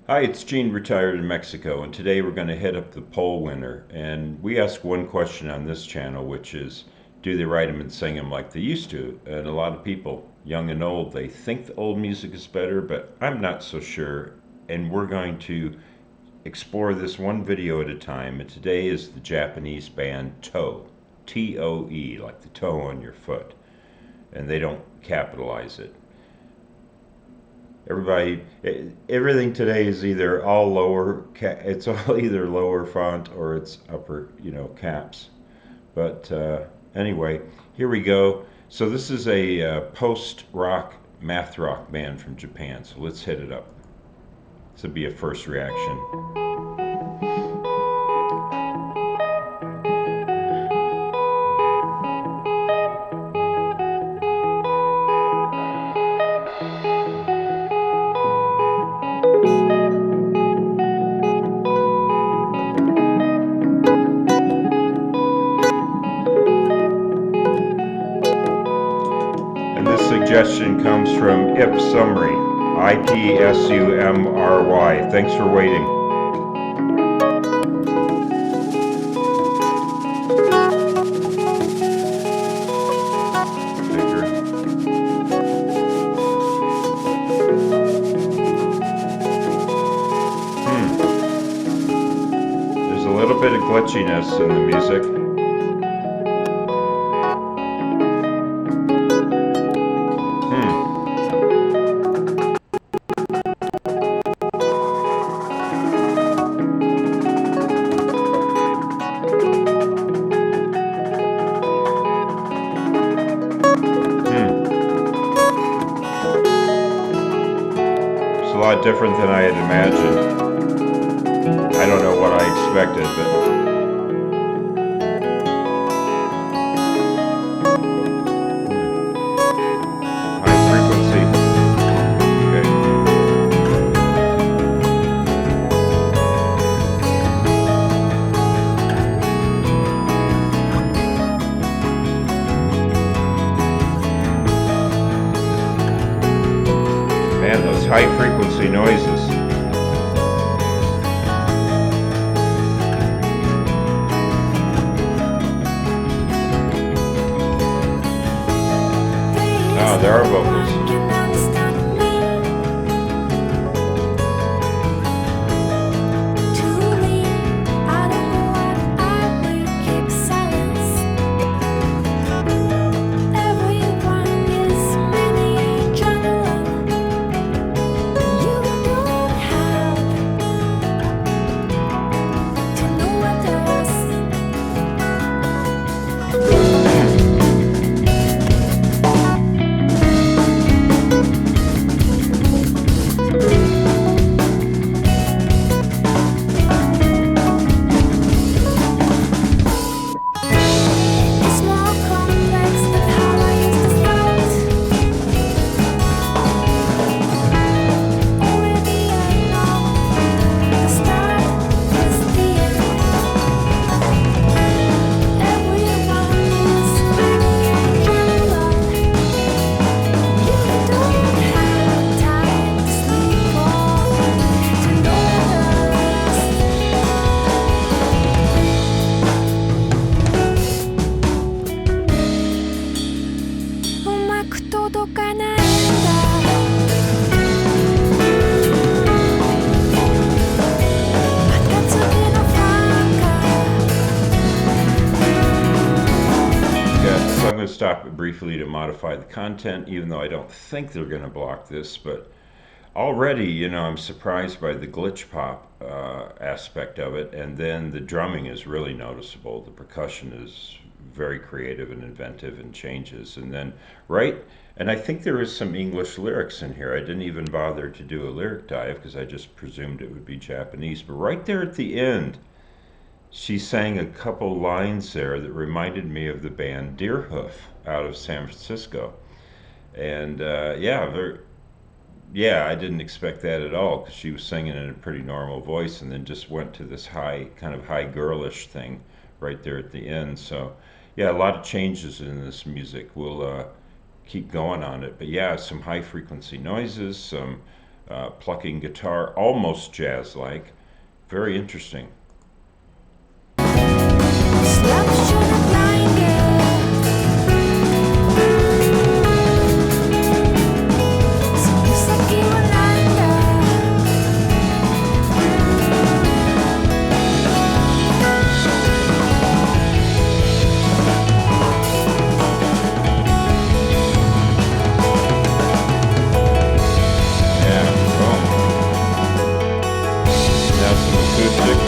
Hi, it's Gene, retired in Mexico, and today we're going to hit up the poll winner. And we ask one question on this channel, which is, do they write them and sing them like they used to? And a lot of people, young and old, they think the old music is better, but I'm not so sure. And we're going to explore this one video at a time. And today is the Japanese band Toe, T-O-E, like the toe on your foot. And they don't capitalize it. Everything today is either all lower, it's all either lower font or it's upper, caps. But anyway, here we go. So this is a post-rock, math rock band from Japan. So let's hit it up. This will be a first reaction. Suggestion comes from Ipsumry, Ipsumry. Thanks for waiting. There's a little bit of glitchiness in the music. A lot different than I had imagined. I don't know what I expected, but high frequency. Okay. Man, those high frequency noises. Oh, there are vocals. I'm going to stop it briefly to modify the content, even though I don't think they're going to block this, but already, I'm surprised by the glitch pop aspect of it, and then the drumming is really noticeable. The percussion is very creative and inventive and changes, and then and I think there is some English lyrics in here. I didn't even bother to do a lyric dive because I just presumed it would be Japanese, but right there at the end, she sang a couple lines there that reminded me of the band Deerhoof out of San Francisco. And I didn't expect that at all because she was singing in a pretty normal voice and then just went to this kind of high girlish thing right there at the end. So, yeah, a lot of changes in this music. We'll keep going on it. But yeah, some high frequency noises, some plucking guitar, almost jazz-like. Very interesting. Yeah, well, now some acoustic.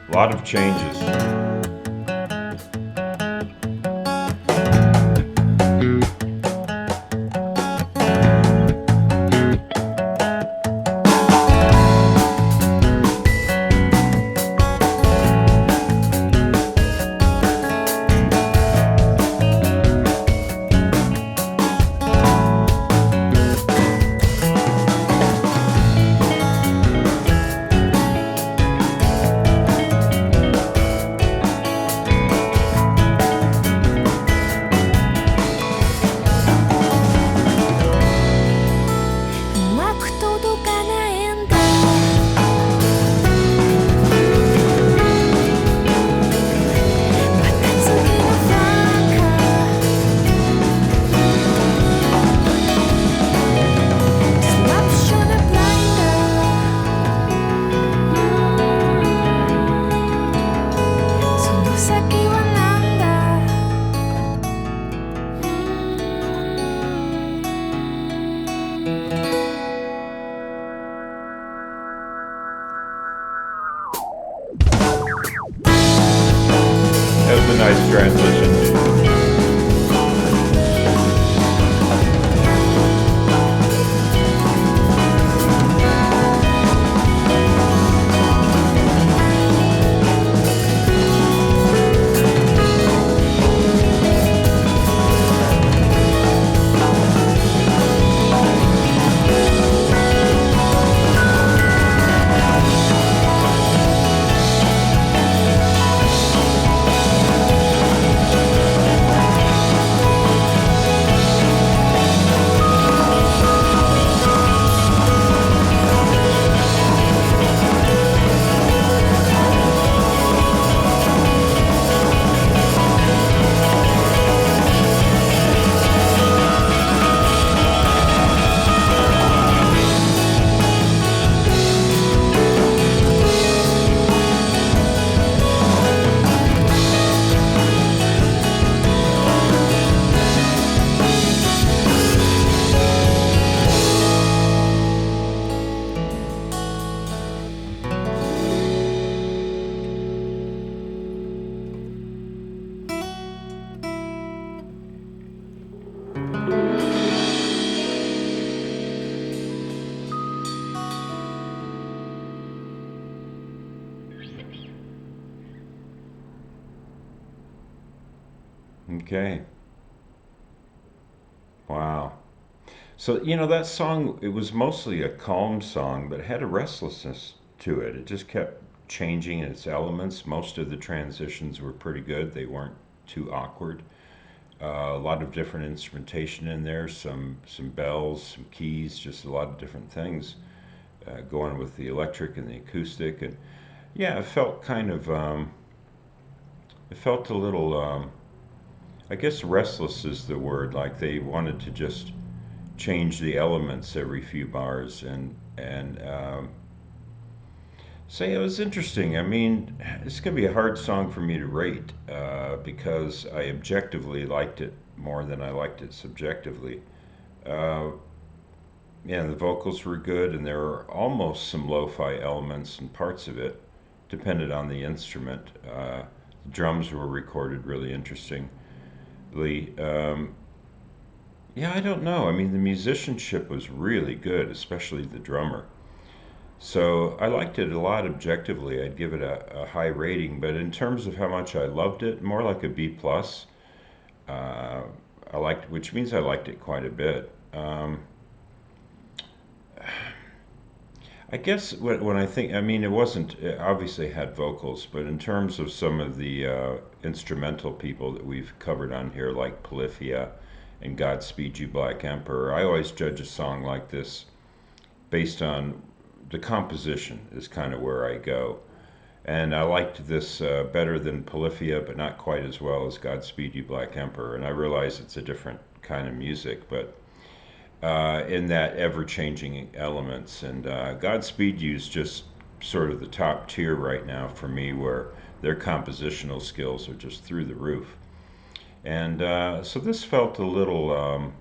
A lot of changes. That was a nice transition. Okay. Wow. So, that song, it was mostly a calm song, but it had a restlessness to it. It just kept changing its elements. Most of the transitions were pretty good, they weren't too awkward. A lot of different instrumentation in there, some bells, some keys, just a lot of different things going with the electric and the acoustic. And yeah, it felt a little, I guess restless is the word. Like they wanted to just change the elements every few bars and say it was interesting. I mean, it's gonna be a hard song for me to rate because I objectively liked it more than I liked it subjectively. Uh, yeah, the vocals were good, and there were almost some lo-fi elements and parts of it, depended on the instrument. The drums were recorded really interestingly. Yeah, I don't know. I mean, the musicianship was really good, especially the drummer. So I liked it a lot objectively. I'd give it a high rating, but in terms of how much I loved it, more like a B plus. Uh, I liked, which means I liked it quite a bit. Um, I guess when I think, I mean, it obviously had vocals, but in terms of some of the instrumental people that we've covered on here, like Polyphia and Godspeed You Black Emperor, I always judge a song like this based on the composition, is kind of where I go. And I liked this better than Polyphia, but not quite as well as Godspeed You Black Emperor. And I realize it's a different kind of music, but in that ever-changing elements. And Godspeed You's just sort of the top tier right now for me, where their compositional skills are just through the roof. And so this felt a little,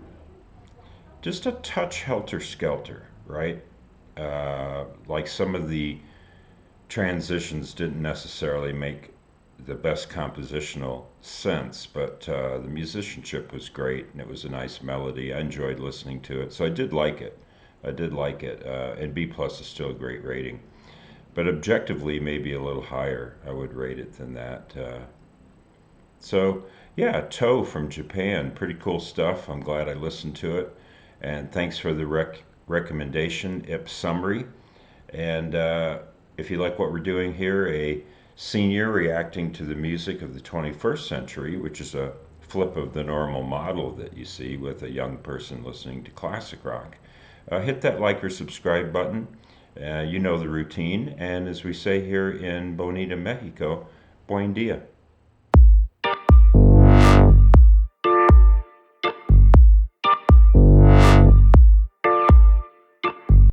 just a touch helter-skelter, right? Like some of the transitions didn't necessarily make the best compositional sense, but the musicianship was great and it was a nice melody. I enjoyed listening to it, so I did like it. I did like it, and B plus is still a great rating. But objectively, maybe a little higher, I would rate it than that. So yeah, Toe from Japan, pretty cool stuff. I'm glad I listened to it, and thanks for the recommendation, Ip Summary. And if you like what we're doing here, a senior reacting to the music of the 21st century, which is a flip of the normal model that you see with a young person listening to classic rock, hit that like or subscribe button. You know the routine. And as we say here in Bonita, Mexico, buen dia.